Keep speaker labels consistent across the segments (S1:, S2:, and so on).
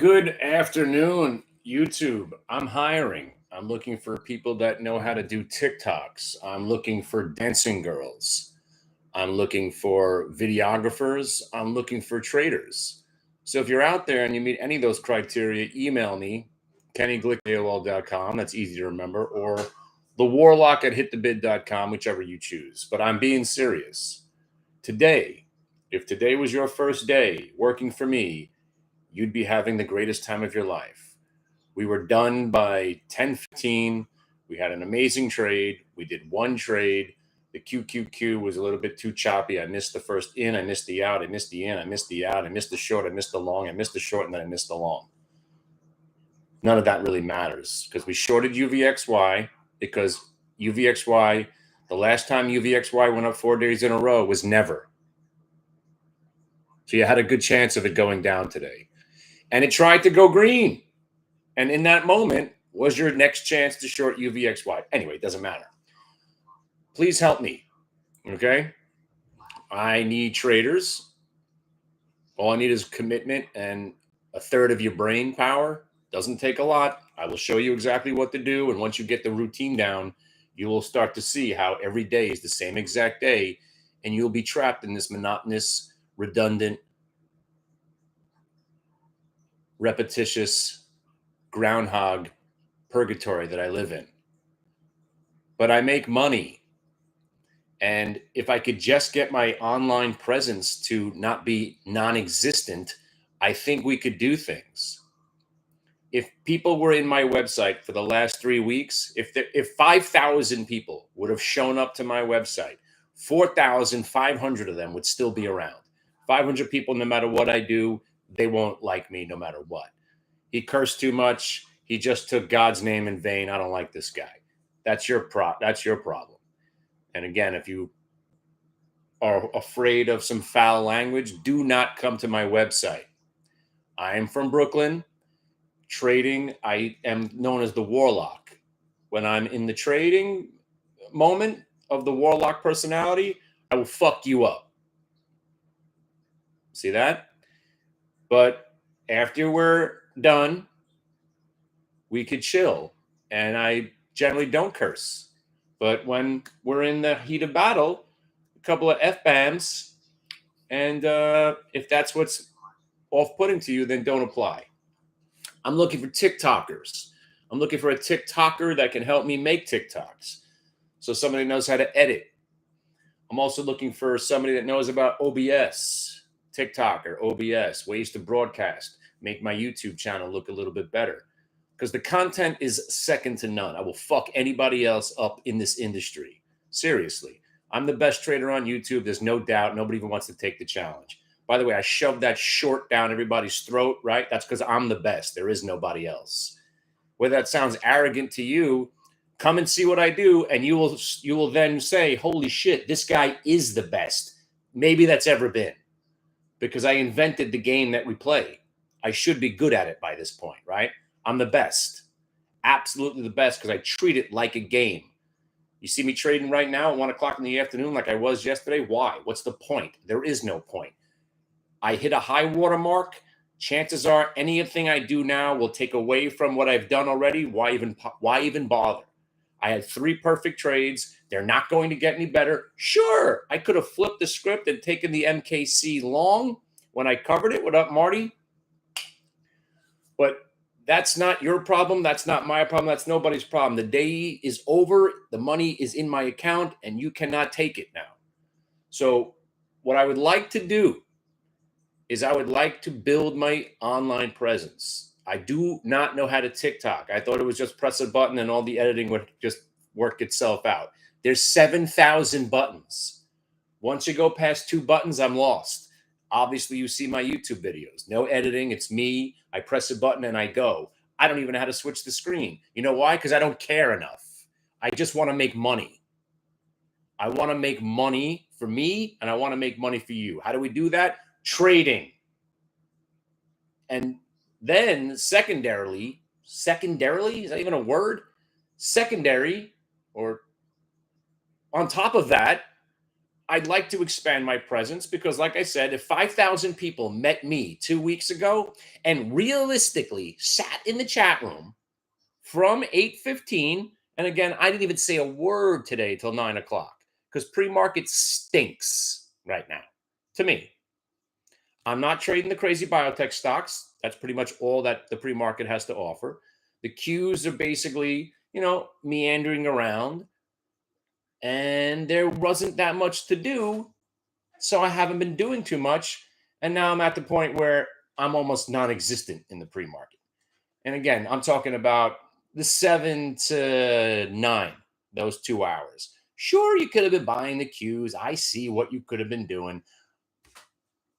S1: Good afternoon, YouTube. I'm hiring. I'm looking for people that know how to do TikToks. I'm looking for dancing girls. I'm looking for videographers. I'm looking for traders. So if you're out there and you meet any of those criteria, email me, KennyGlick@AOL.com. That's easy to remember, or thewarlock@hitthebid.com, whichever you choose. But I'm being serious. Today, if today was your first day working for me, you'd be having the greatest time of your life. We were done by 10:15. We had an amazing trade. We did one trade. The QQQ was a little bit too choppy. I missed the first in. I missed the out. I missed the in. I missed the out. I missed the short. I missed the long. I missed the short, and then I missed the long. None of that really matters because we shorted UVXY because UVXY, the last time UVXY went up 4 days in a row was never. So you had a good chance of it going down today. And it tried to go green. And in that moment was your next chance to short UVXY. Anyway, it doesn't matter. Please help me, okay? I need traders. All I need is commitment and a third of your brain power. Doesn't take a lot. I will show you exactly what to do. And once you get the routine down, you will start to see how every day is the same exact day. And you'll be trapped in this monotonous, redundant, repetitious groundhog purgatory that I live in. But I make money. And if I could just get my online presence to not be non-existent, I think we could do things. If people were in my website for the last 3 weeks, if 5,000 people would have shown up to my website, 4,500 of them would still be around. 500 people, no matter what I do, they won't like me no matter what. He cursed too much. He just took God's name in vain. I don't like this guy. That's your problem. And again, if you are afraid of some foul language, do not come to my website. I am from Brooklyn. Trading, I am known as the Warlock. When I'm in the trading moment of the Warlock personality, I will fuck you up. See that? But after we're done, we could chill. And I generally don't curse. But when we're in the heat of battle, a couple of F-bombs, and if that's what's off-putting to you, then don't apply. I'm looking for TikTokers. I'm looking for a TikToker that can help me make TikToks. So somebody knows how to edit. I'm also looking for somebody that knows about OBS, TikToker, OBS, ways to broadcast, make my YouTube channel look a little bit better. Because the content is second to none. I will fuck anybody else up in this industry. Seriously. I'm the best trader on YouTube. There's no doubt. Nobody even wants to take the challenge. By the way, I shoved that short down everybody's throat, right? That's because I'm the best. There is nobody else. Whether that sounds arrogant to you, come and see what I do, and you will then say, holy shit, this guy is the best. Maybe that's ever been. Because I invented the game that we play. I should be good at it by this point, right? I'm the best. Absolutely the best because I treat it like a game. You see me trading right now at 1 o'clock in the afternoon like I was yesterday. Why? What's the point? There is no point. I hit a high water mark. Chances are anything I do now will take away from what I've done already. Why even bother? I had 3 perfect trades. They're not going to get any better. Sure, I could have flipped the script and taken the MKC long when I covered it. What up, Marty? But that's not your problem. That's not my problem. That's nobody's problem. The day is over. The money is in my account, and you cannot take it now. So what I would like to do is I would like to build my online presence. I do not know how to TikTok. I thought it was just press a button and all the editing would just work itself out. There's 7,000 buttons. Once you go past 2 buttons, I'm lost. Obviously, you see my YouTube videos. No editing. It's me. I press a button and I go. I don't even know how to switch the screen. You know why? Because I don't care enough. I just want to make money. I want to make money for me, and I want to make money for you. How do we do that? Trading. And then secondarily, is that even a word? Secondary, or on top of that, I'd like to expand my presence because, like I said, if 5,000 people met me 2 weeks ago and realistically sat in the chat room from 8:15, and again, I didn't even say a word today till 9 o'clock because pre-market stinks right now to me. I'm not trading the crazy biotech stocks. That's pretty much all that the pre-market has to offer. The Qs are basically, meandering around, and there wasn't that much to do. So I haven't been doing too much. And now I'm at the point where I'm almost non existent in the pre market. And again, I'm talking about the 7 to 9, those 2 hours. Sure, you could have been buying the Qs. I see what you could have been doing.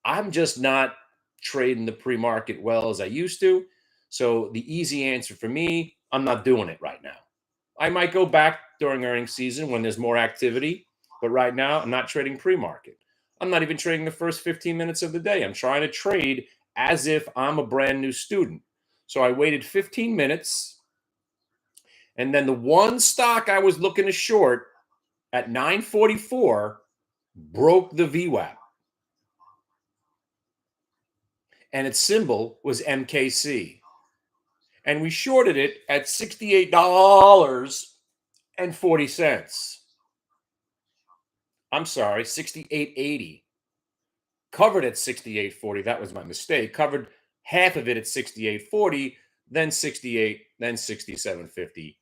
S1: I'm just not trading the pre market well as I used to. So the easy answer for me, I'm not doing it right now. I might go back during earnings season when there's more activity, but right now I'm not trading pre market. I'm not even trading the first 15 minutes of the day. I'm trying to trade as if I'm a brand new student. So I waited 15 minutes, and then the one stock I was looking to short at 9:44 broke the VWAP. And its symbol was MKC. And we shorted it at $68.40. I'm sorry, 68.80. Covered at 68.40. That was my mistake. Covered half of it at 68.40, then 68, then 67.50,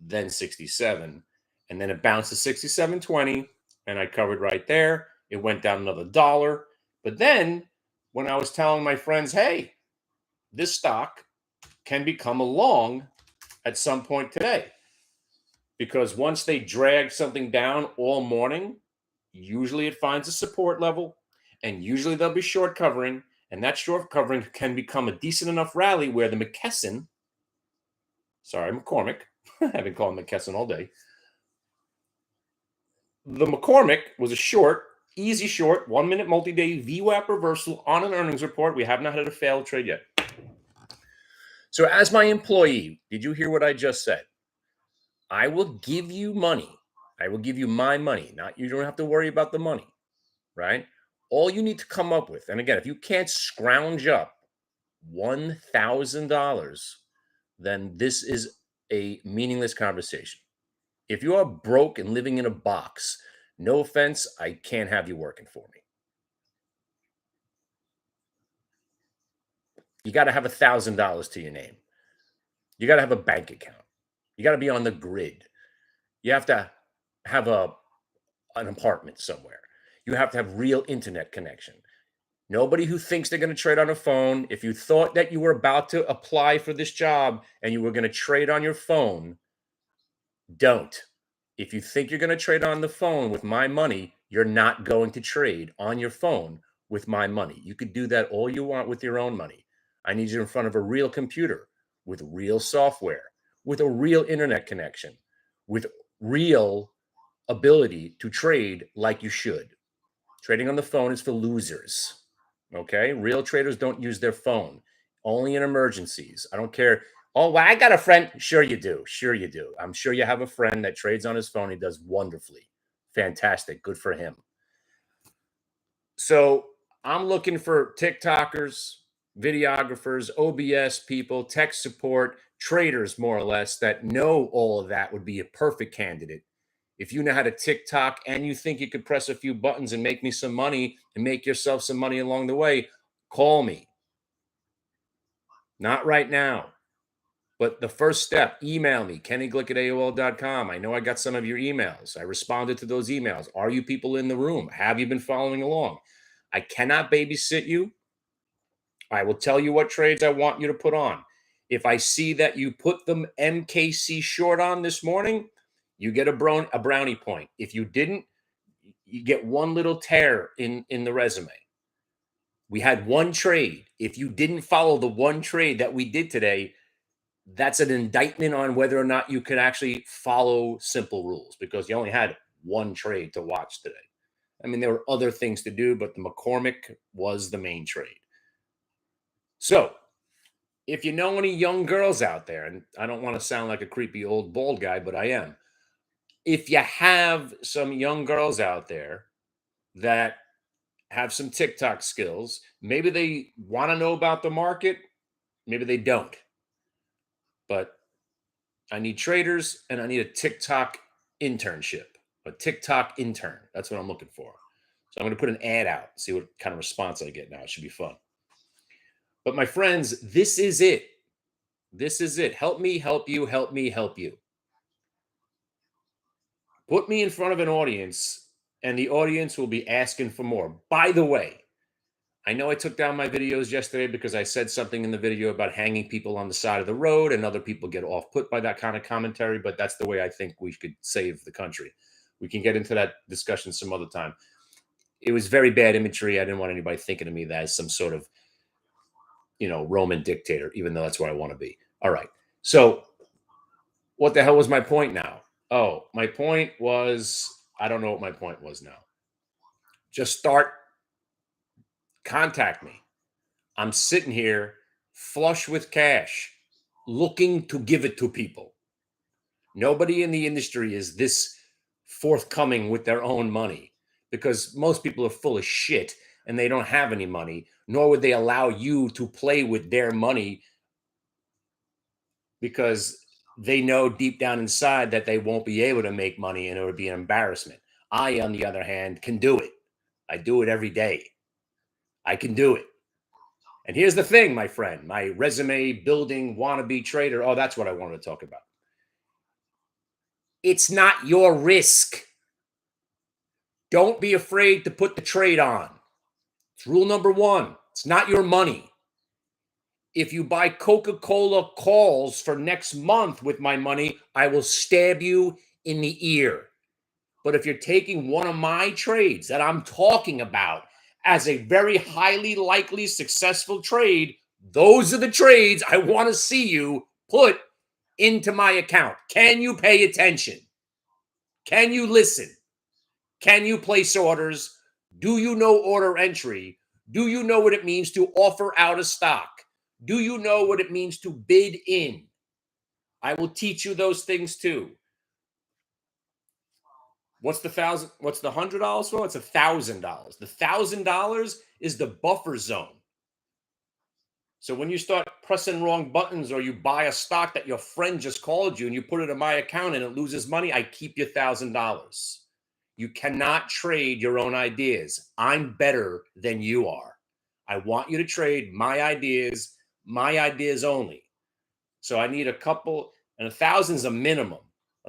S1: then 67. And then it bounced to 67.20, and I covered right there. It went down another dollar. But then when I was telling my friends, hey, this stock can become a long at some point today, because once they drag something down all morning, usually it finds a support level, and usually they'll be short covering, and that short covering can become a decent enough rally where the McKesson, sorry, McCormick, I've been calling McKesson all day. The McCormick was a short, easy short, 1 minute multi-day VWAP reversal on an earnings report. We have not had a failed trade yet. So as my employee, did you hear what I just said? I will give you money. I will give you my money. Not, you don't have to worry about the money, right? All you need to come up with, and again, if you can't scrounge up $1,000, then this is a meaningless conversation. If you are broke and living in a box, no offense, I can't have you working for me. You got to have $1,000 to your name. You got to have a bank account. You got to be on the grid. You have to have an apartment somewhere. You have to have real internet connection. Nobody who thinks they're going to trade on a phone, if you thought that you were about to apply for this job and you were going to trade on your phone, don't. If you think you're going to trade on the phone with my money, you're not going to trade on your phone with my money. You could do that all you want with your own money. I need you in front of a real computer with real software, with a real internet connection, with real ability to trade like you should. Trading on the phone is for losers. Okay? Real traders don't use their phone, only in emergencies. I don't care. Oh, well, I got a friend. Sure you do. Sure you do. I'm sure you have a friend that trades on his phone. He does wonderfully. Fantastic. Good for him. So I'm looking for TikTokers, videographers, OBS people, tech support, traders, more or less, that know all of that would be a perfect candidate. If you know how to TikTok and you think you could press a few buttons and make me some money and make yourself some money along the way, call me. Not right now. But the first step, email me, kennyglick@aol.com. I know I got some of your emails. I responded to those emails. Are you people in the room? Have you been following along? I cannot babysit you. I will tell you what trades I want you to put on. If I see that you put the MKC short on this morning, you get a brownie point. If you didn't, you get one little tear in the resume. We had one trade. If you didn't follow the one trade that we did today, that's an indictment on whether or not you could actually follow simple rules, because you only had one trade to watch today. I mean, there were other things to do, but the McCormick was the main trade. So if you know any young girls out there, and I don't want to sound like a creepy old bald guy, but I am. If you have some young girls out there that have some TikTok skills. Maybe they want to know about the market, maybe they don't. But I need traders and I need a TikTok internship, a TikTok intern. That's what I'm looking for. So I'm going to put an ad out, see what kind of response I get now. It should be fun. But my friends, this is it. This is it. Help me, help you, help me, help you. Put me in front of an audience, and the audience will be asking for more. By the way, I know I took down my videos yesterday because I said something in the video about hanging people on the side of the road, and other people get off put by that kind of commentary, but that's the way I think we could save the country. We can get into that discussion some other time. It was very bad imagery. I didn't want anybody thinking of me as some sort of, Roman dictator, even though that's where I want to be. All right. So what the hell was my point now? Oh, my point was, I don't know what my point was now. Just contact me. I'm sitting here flush with cash, looking to give it to people. Nobody in the industry is this forthcoming with their own money because most people are full of shit and they don't have any money, nor would they allow you to play with their money because they know deep down inside that they won't be able to make money and it would be an embarrassment. I, on the other hand, can do it. I do it every day. I can do it. And here's the thing, my friend, my resume building wannabe trader. Oh, that's what I wanted to talk about. It's not your risk. Don't be afraid to put the trade on. It's rule number one. It's not your money. If you buy Coca-Cola calls for next month with my money, I will stab you in the ear. But if you're taking one of my trades that I'm talking about as a very highly likely successful trade, those are the trades I want to see you put into my account. Can you pay attention? Can you listen? Can you place orders? Do you know order entry? Do you know what it means to offer out a stock? Do you know what it means to bid in? I will teach you those things too. What's the $100 for? It's $1,000. The $1,000 is the buffer zone. So when you start pressing wrong buttons or you buy a stock that your friend just called you and you put it in my account and it loses money, I keep your $1,000. You cannot trade your own ideas. I'm better than you are. I want you to trade my ideas only. So I need a couple, and 1,000 is a minimum.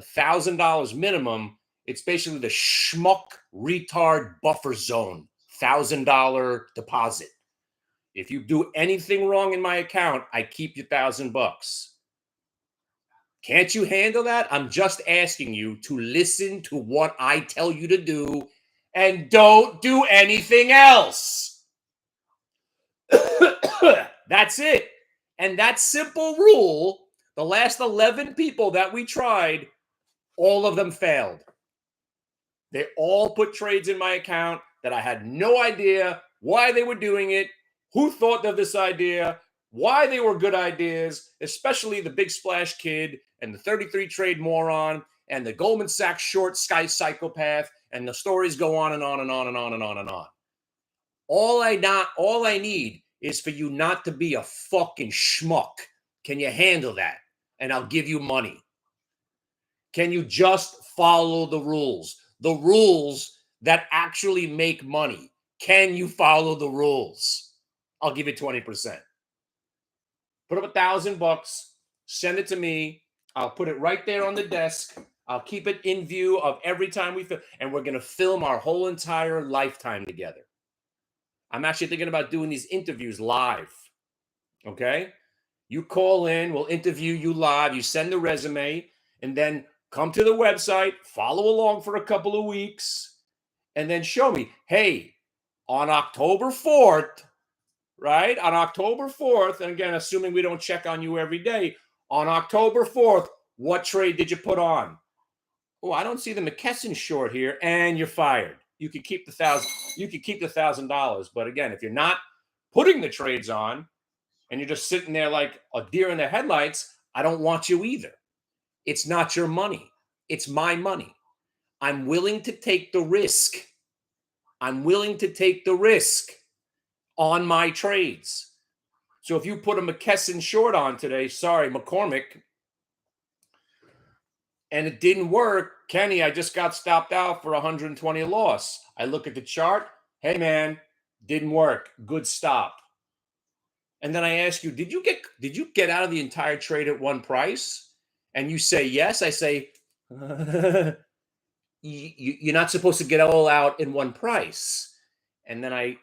S1: $1,000 minimum. It's basically the schmuck retard buffer zone, $1,000 deposit. If you do anything wrong in my account, I keep you $1,000. Can't you handle that? I'm just asking you to listen to what I tell you to do and don't do anything else. That's it. And that simple rule, the last 11 people that we tried, all of them failed. They all put trades in my account that I had no idea why they were doing it, who thought of this idea, why they were good ideas, especially the Big Splash Kid and the 33 trade moron and the Goldman Sachs short sky psychopath, and the stories go on and on and on and on and on and on. All I need is for you not to be a fucking schmuck. Can you handle that? And I'll give you money. Can you just follow the rules? The rules that actually make money. Can you follow the rules? I'll give you 20%. Put up $1,000, send it to me. I'll put it right there on the desk. I'll keep it in view of every time we film, and we're going to film our whole entire lifetime together. I'm actually thinking about doing these interviews live. Okay? You call in, we'll interview you live. You send the resume, and then come to the website, follow along for a couple of weeks, and then show me, hey, on October 4th, right? On October 4th, and again, assuming we don't check on you every day, on October 4th, what trade did you put on? Oh, I don't see the McKesson short here, and you're fired. You could keep the $1,000. But again, if you're not putting the trades on and you're just sitting there like a deer in the headlights, I don't want you either. It's not your money. It's my money. I'm willing to take the risk. I'm willing to take the risk on my trades. So if you put a McKesson short on today, sorry, McCormick, and it didn't work, Kenny, I just got stopped out for 120 loss. I look at the chart. Hey, man, didn't work. Good stop. And then I ask you, did you get out of the entire trade at one price? And you say yes. I say, you're not supposed to get all out in one price. And then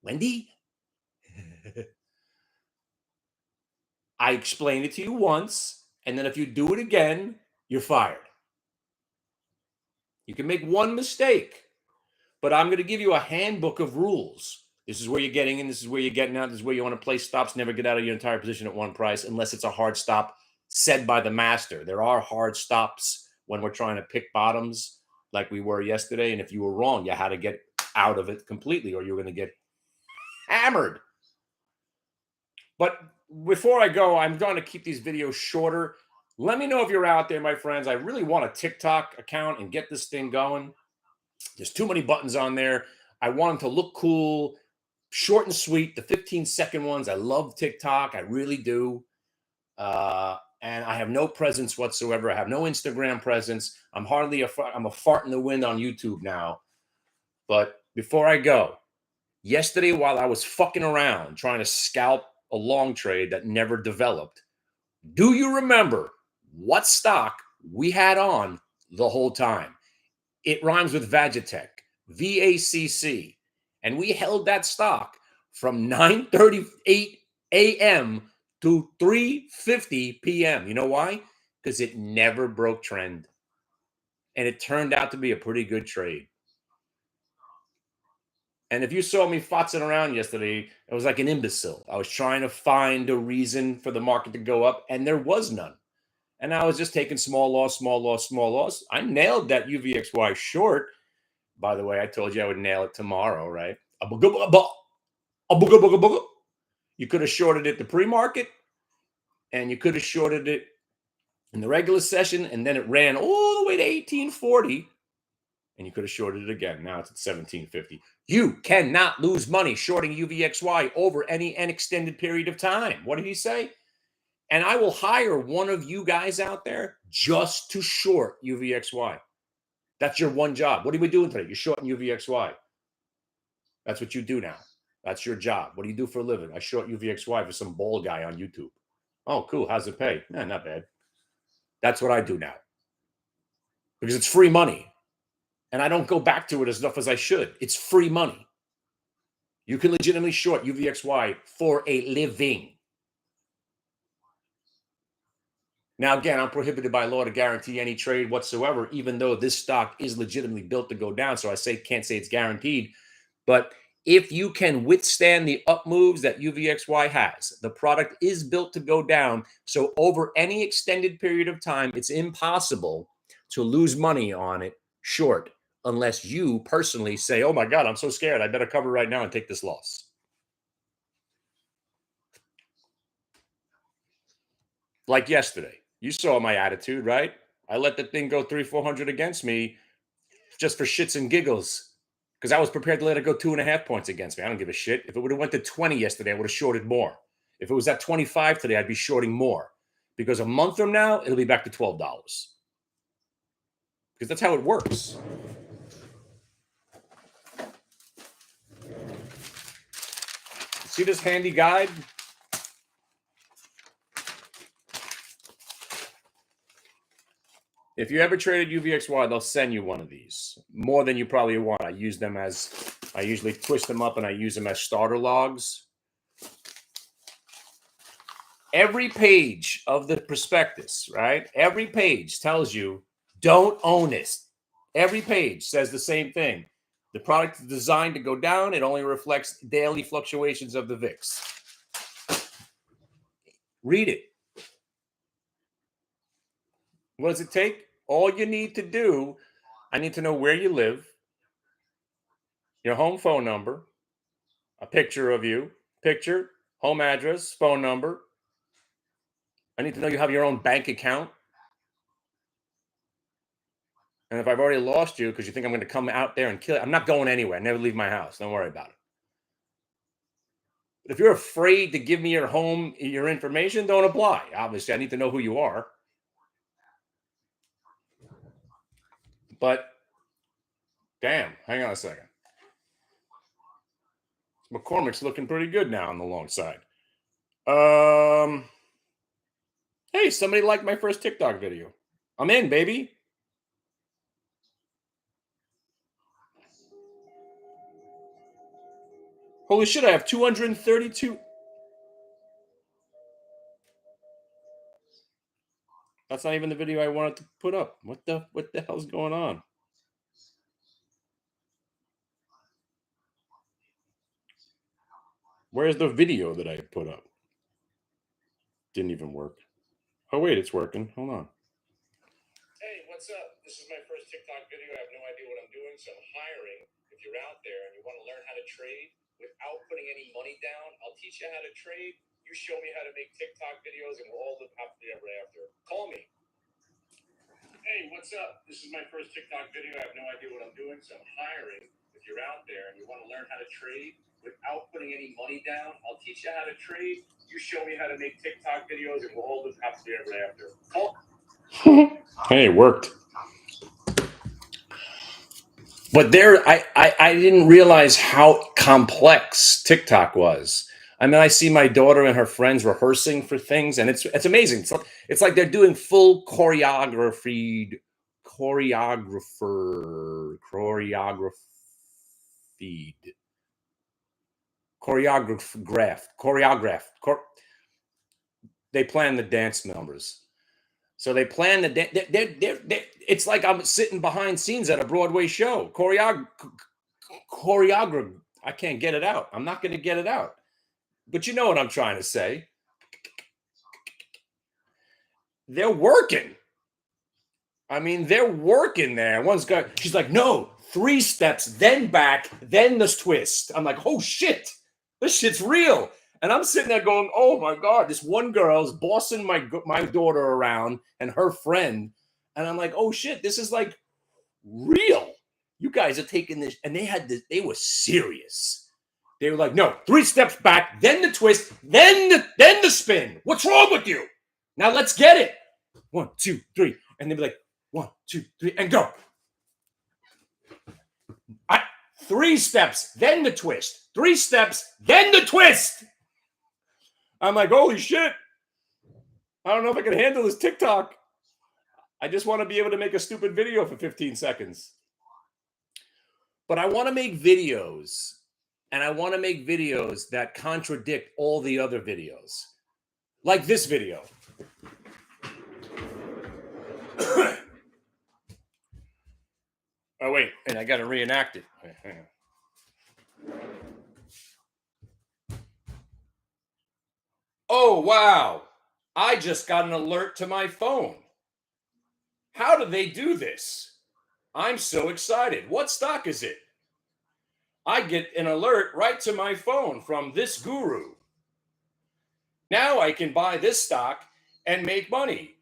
S1: Wendy, I explained it to you once, and then if you do it again, you're fired. You can make one mistake, but I'm going to give you a handbook of rules. This is where you're getting in. This is where you're getting out. This is where you want to play stops. Never get out of your entire position at one price unless it's a hard stop said by the master. There are hard stops when we're trying to pick bottoms like we were yesterday. And if you were wrong, you had to get out of it completely or you're going to get hammered. But before I go, I'm going to keep these videos shorter. Let me know if you're out there, my friends. I really want a TikTok account and get this thing going. There's too many buttons on there. I want them to look cool, short and sweet, the 15-second ones. I love TikTok. I really do. And I have no presence whatsoever. I have no Instagram presence. I'm a fart in the wind on YouTube now. But before I go, yesterday while I was fucking around trying to scalp a long trade that never developed, do you remember what stock we had on the whole time? It rhymes with Vagitech, VACC. And we held that stock from 9:38 a.m. to 3:50 p.m. You know why? Because it never broke trend. And it turned out to be a pretty good trade. And if you saw me fotzing around yesterday, it was like an imbecile. I was trying to find a reason for the market to go up, and there was none. And I was just taking small loss, small loss, small loss. I nailed that UVXY short. By the way, I told you I would nail it tomorrow, right? You could have shorted it the pre-market, and you could have shorted it in the regular session, and then it ran all the way to 1840, and you could have shorted it again. Now it's at 1750. You cannot lose money shorting UVXY over an extended period of time. What did he say? And I will hire one of you guys out there just to short UVXY. That's your one job. What are we doing today? You're shorting UVXY. That's what you do now. That's your job. What do you do for a living? I short UVXY for some bald guy on YouTube. Oh, cool. How's it pay? Nah, not bad. That's what I do now. Because it's free money. And I don't go back to it as enough as I should. It's free money. You can legitimately short UVXY for a living. Now, again, I'm prohibited by law to guarantee any trade whatsoever, even though this stock is legitimately built to go down. So I can't say it's guaranteed. But if you can withstand the up moves that UVXY has, the product is built to go down. So over any extended period of time, it's impossible to lose money on it short, unless you personally say, oh my God, I'm so scared. I better cover right now and take this loss. Like yesterday. You saw my attitude, right? I let the thing go 300-400 against me just for shits and giggles because I was prepared to let it go 2.5 points against me. I don't give a shit. If it would have went to 20 yesterday, I would have shorted more. If it was at 25 today, I'd be shorting more because a month from now, it'll be back to $12 because that's how it works. See this handy guide? If you ever traded UVXY, they'll send you one of these. More than you probably want. I usually twist them up and I use them as starter logs. Every page of the prospectus, right? Every page tells you, don't own it. Every page says the same thing. The product is designed to go down. It only reflects daily fluctuations of the VIX. Read it. What does it take? All you need to do, I need to know where you live, your home phone number, a picture of you, picture, home address, phone number. I need to know you have your own bank account. And if I've already lost you because you think I'm going to come out there and kill you, I'm not going anywhere. I never leave my house. Don't worry about it. But if you're afraid to give me your home, your information, don't apply. Obviously, I need to know who you are. But damn, hang on a second. McCormick's looking pretty good now on the long side. Hey, somebody liked my first TikTok video. I'm in, baby. Holy shit, I have 232. That's not even the video I wanted to put up. What the hell's going on? Where's the video that I put up? Didn't even work. Oh, wait, it's working. Hold on. Hey, what's up? This is my first TikTok video. I have no idea what I'm doing, so I'm hiring. If you're out there and you want to learn how to trade without putting any money down, I'll teach you how to trade. You show me how to make TikTok videos, and we'll all live happily ever after. Call me. Hey, what's up? This is my first TikTok video. I have no idea what I'm doing, so I'm hiring. If you're out there and you want to learn how to trade without putting any money down, I'll teach you how to trade. You show me how to make TikTok videos, and we'll all live happily ever after. Call. Hey, it worked. But there, I didn't realize how complex TikTok was. I mean, I see my daughter and her friends rehearsing for things, and it's amazing. It's like they're doing full choreographed. They plan the dance numbers. So they plan the it's like I'm sitting behind scenes at a Broadway show. Choreograph. I can't get it out. I'm not going to get it out. But you know what I'm trying to say. They're working. I mean, they're working there. She's like, no, 3 steps, then back, then this twist. I'm like, oh shit, this shit's real. And I'm sitting there going, oh my God, this one girl's bossing my daughter around and her friend. And I'm like, oh shit, this is like real. You guys are taking this. And they were serious. They were like, no, 3 steps back, then the twist, then the spin. What's wrong with you? Now let's get it. 1, 2, 3. And they'd be like, 1, 2, 3, and go. 3 steps, then the twist. 3 steps, then the twist. I'm like, holy shit. I don't know if I can handle this TikTok. I just want to be able to make a stupid video for 15 seconds. But I want to make videos, and I want to make videos that contradict all the other videos. Like this video. Oh, wait, and I got to reenact it. Oh, wow. I just got an alert to my phone. How do they do this? I'm so excited. What stock is it? I get an alert right to my phone from this guru. Now I can buy this stock and make money.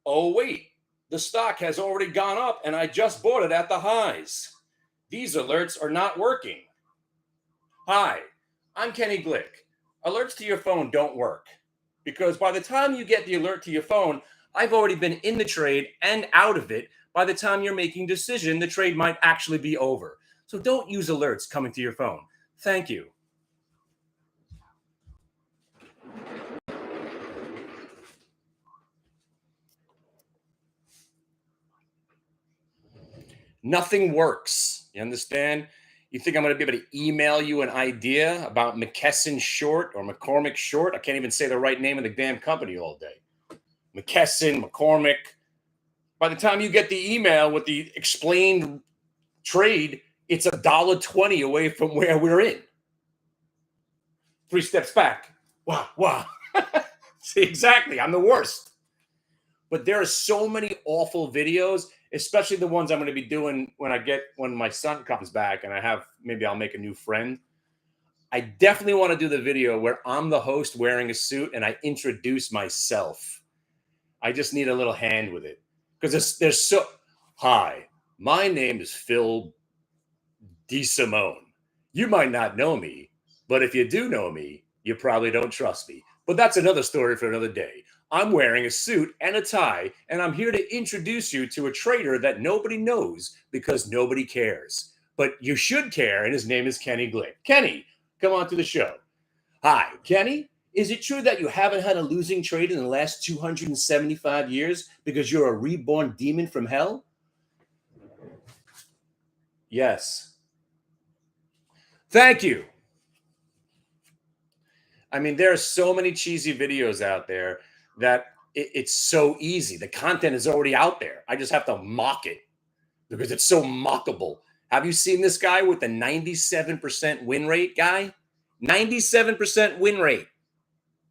S1: Oh, wait. The stock has already gone up and I just bought it at the highs. These alerts are not working. Hi, I'm Kenny Glick. Alerts to your phone don't work because by the time you get the alert to your phone, I've already been in the trade and out of it. By the time you're making a decision, the trade might actually be over. So don't use alerts coming to your phone. Thank you. Nothing works. You understand? You think I'm going to be able to email you an idea about McKesson short or McCormick short? I can't even say the right name of the damn company all day. McKesson, McCormick. By the time you get the email with the explained trade, it's $1.20 away from where we're in. 3 steps back. Wow. See, exactly. I'm the worst. But there are so many awful videos, especially the ones I'm going to be doing when my son comes back and maybe I'll make a new friend. I definitely want to do the video where I'm the host wearing a suit and I introduce myself. I just need a little hand with it because there's hi, My name is Phil DeSimone. You might not know me, but if you do know me, you probably don't trust me. But that's another story for another day. I'm wearing a suit and a tie, and I'm here to introduce you to a trader that nobody knows because nobody cares. But you should care, and his name is Kenny Glick. Kenny, come on to the show. Hi, Kenny. Is it true that you haven't had a losing trade in the last 275 years because you're a reborn demon from hell? Yes. Thank you. I mean, there are so many cheesy videos out there that it's so easy. The content is already out there. I just have to mock it because it's so mockable. Have you seen this guy with the 97% win rate guy? 97% win rate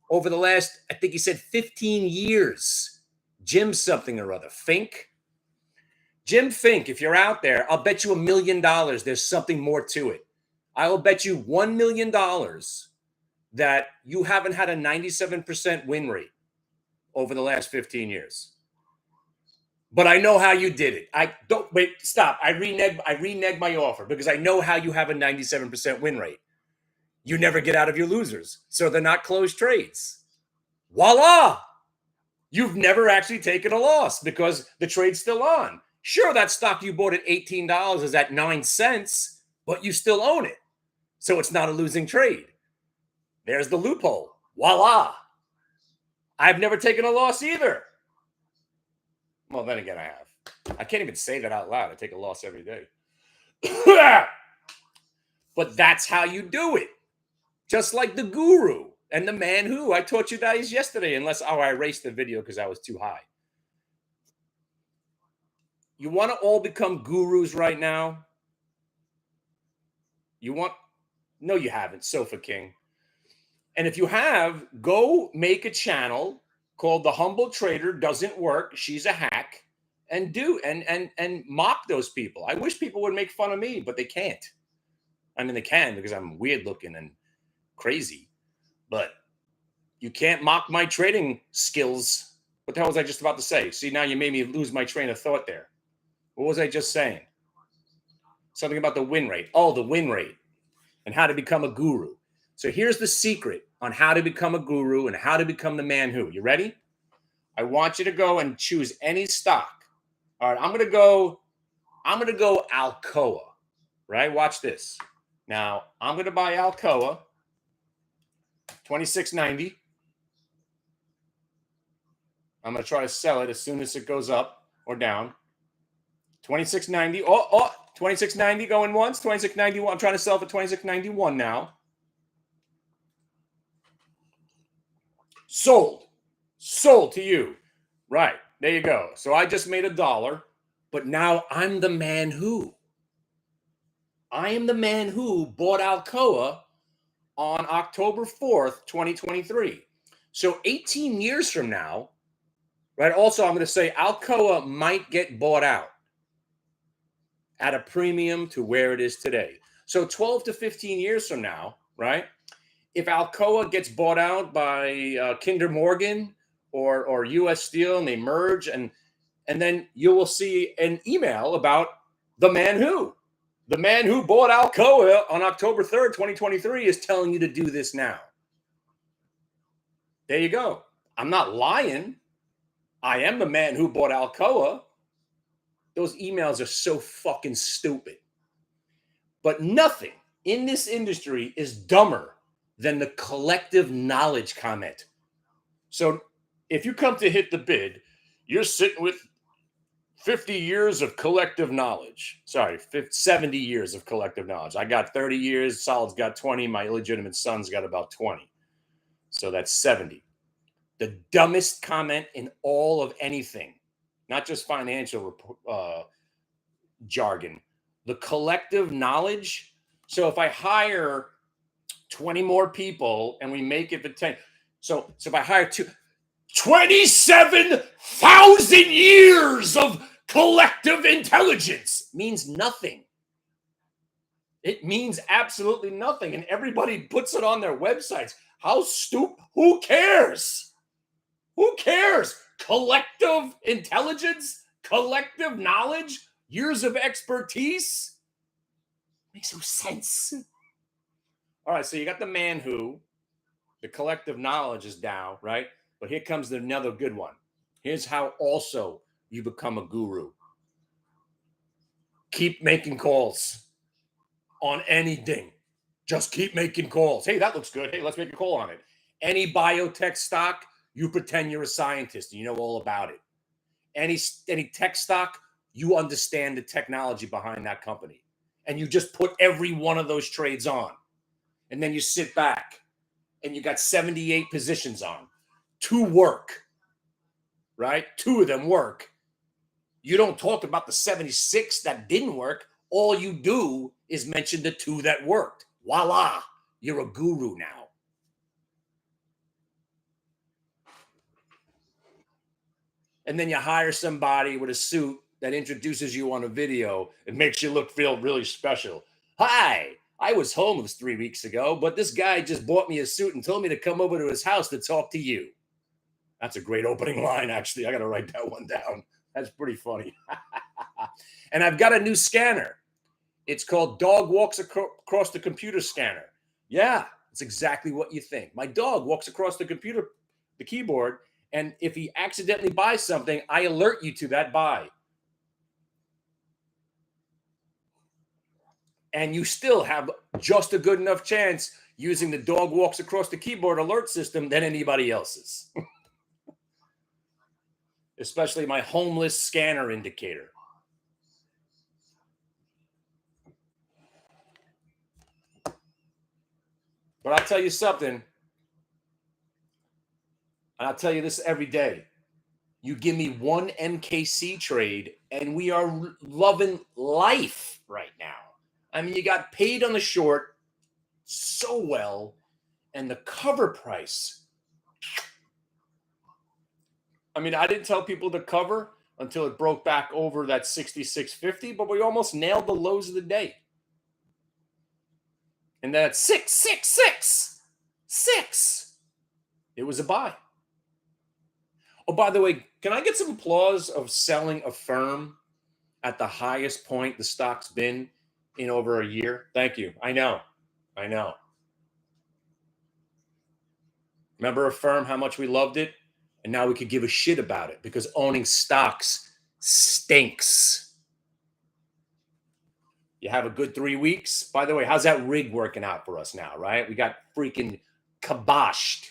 S1: over the last, I think he said 15 years. Jim something or other. Fink. Jim Fink, if you're out there, I'll bet you $1 million there's something more to it. I will bet you $1 million that you haven't had a 97% win rate over the last 15 years. But I know how you did it. I don't wait, stop. I renege my offer because I know how you have a 97% win rate. You never get out of your losers, so they're not closed trades. Voila! You've never actually taken a loss because the trade's still on. Sure, that stock you bought at $18 is at 9 cents, but you still own it. So it's not a losing trade. There's the loophole. Voila. I've never taken a loss either. Well, then again, I have. I can't even say that out loud. I take a loss every day. But that's how you do it. Just like the guru and the man who. I taught you guys yesterday, unless I erased the video because I was too high. You want to all become gurus right now? You want? No, you haven't, Sofa King. And if you have, go make a channel called The Humble Trader Doesn't Work. She's a hack. And mock those people. I wish people would make fun of me, but they can't. I mean, they can because I'm weird looking and crazy. But you can't mock my trading skills. What the hell was I just about to say? See, now you made me lose my train of thought there. What was I just saying? Something about the win rate. Oh, the win rate and how to become a guru. So here's the secret on how to become a guru and how to become the man who. You ready? I want you to go and choose any stock. All right, I'm gonna go Alcoa, right? Watch this. Now I'm gonna buy Alcoa, $26.90. I'm gonna try to sell it as soon as it goes up or down. $26.90. Oh, $26.90 going once. $26.91. I'm trying to sell for $26.91 now. Sold to you. Right. There you go. So I just made $1, but now I'm the man who. I am the man who bought Alcoa on October 4th, 2023. So 18 years from now, right? Also, I'm going to say Alcoa might get bought out at a premium to where it is today. So 12 to 15 years from now, right? If Alcoa gets bought out by Kinder Morgan or U.S. Steel and they merge, and then you will see an email about the man who. The man who bought Alcoa on October 3rd, 2023 is telling you to do this now. There you go. I'm not lying. I am the man who bought Alcoa. Those emails are so fucking stupid. But nothing in this industry is dumber than the collective knowledge comment. So if you come to hit the bid, you're sitting with 50 years of collective knowledge. Sorry, 70 years of collective knowledge. I got 30 years. Solid's got 20. My illegitimate son's got about 20. So that's 70. The dumbest comment in all of anything, not just financial jargon, the collective knowledge. So if I hire 20 more people and we make it for 10. So if I hire 27,000 years of collective intelligence means nothing. It means absolutely nothing. And everybody puts it on their websites. How stupid? Who cares? Who cares? Collective intelligence, collective knowledge. years of expertise. Makes no sense. All right, so you got the man who, the collective knowledge is Tao, right? But here comes another good one. Here's how also you become a guru. Keep making calls on anything. Just keep making calls. Hey, that looks good. Hey, let's make a call on it. Any biotech stock, you pretend you're a scientist and you know all about it. Any tech stock, you understand the technology behind that company. And you just put every one of those trades on. And then you sit back and you got 78 positions on. 2 work, right? 2 of them work. You don't talk about the 76 that didn't work. All you do is mention the 2 that worked. Voila, you're a guru now. And then you hire somebody with a suit that introduces you on a video and makes you feel really special. Hi, I was homeless 3 weeks ago, but this guy just bought me a suit and told me to come over to his house to talk to you. That's a great opening line, actually. I got to write that one down. That's pretty funny. And I've got a new scanner. It's called Dog Walks Across the Computer Scanner. Yeah, it's exactly what you think. My dog walks across the keyboard, and if he accidentally buys something, I alert you to that buy. And you still have just a good enough chance using the Dog Walks Across the Keyboard alert system than anybody else's. Especially my homeless scanner indicator. But I'll tell you something, and I'll tell you this every day. You give me one MKC trade, and we are loving life right now. I mean, you got paid on the short so well, and the cover price. I mean, I didn't tell people to cover until it broke back over that 66.50, but we almost nailed the lows of the day. And then at 6. It was a buy. Oh, by the way, can I get some applause of selling a firm at the highest point the stock's been in over a year? Thank you. I know. Remember a firm, how much we loved it? And now we could give a shit about it because owning stocks stinks. You have a good 3 weeks. By the way, how's that rig working out for us now, right? We got freaking kiboshed.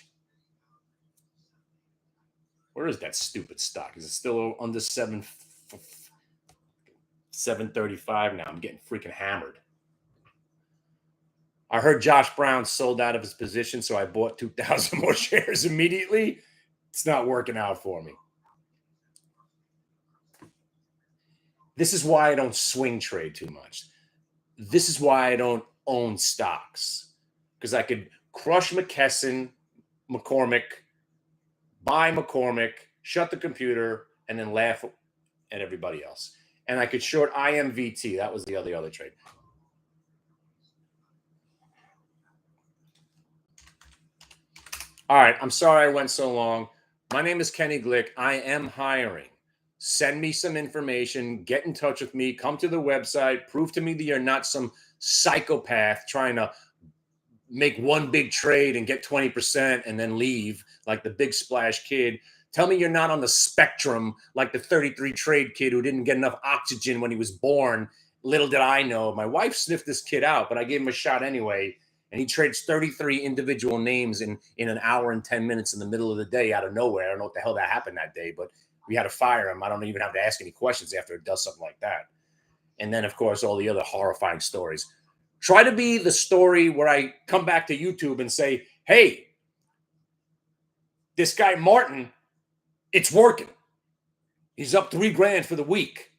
S1: Where is that stupid stock? Is it still under 735 now? I'm getting freaking hammered. I heard Josh Brown sold out of his position, so I bought 2,000 more shares immediately. It's not working out for me. This is why I don't swing trade too much. This is why I don't own stocks, because I could crush McKesson, McCormick, buy McCormick, shut the computer, and then laugh at everybody else. And I could short IMVT. That was the other trade. All right. I'm sorry I went so long. My name is Kenny Glick. I am hiring. Send me some information. Get in touch with me. Come to the website. Prove to me that you're not some psychopath trying to make one big trade and get 20% and then leave like the big splash kid. Tell me you're not on the spectrum like the 33 trade kid who didn't get enough oxygen when he was born. Little did I know. My wife sniffed this kid out, but I gave him a shot anyway. And he trades 33 individual names in an hour and 10 minutes in the middle of the day out of nowhere. I don't know what the hell that happened that day, but we had to fire him. I don't even have to ask any questions after it does something like that. And then, of course, all the other horrifying stories. Try to be the story where I come back to YouTube and say, hey, this guy Martin, it's working. He's up $3,000 for the week.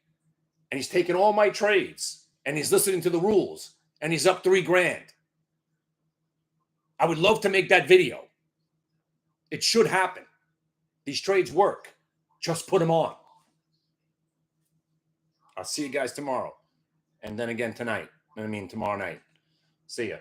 S1: And he's taking all my trades. And he's listening to the rules. And he's up $3,000. I would love to make that video. It should happen. These trades work. Just put them on. I'll see you guys tomorrow. And then again tonight. Tomorrow night. See ya.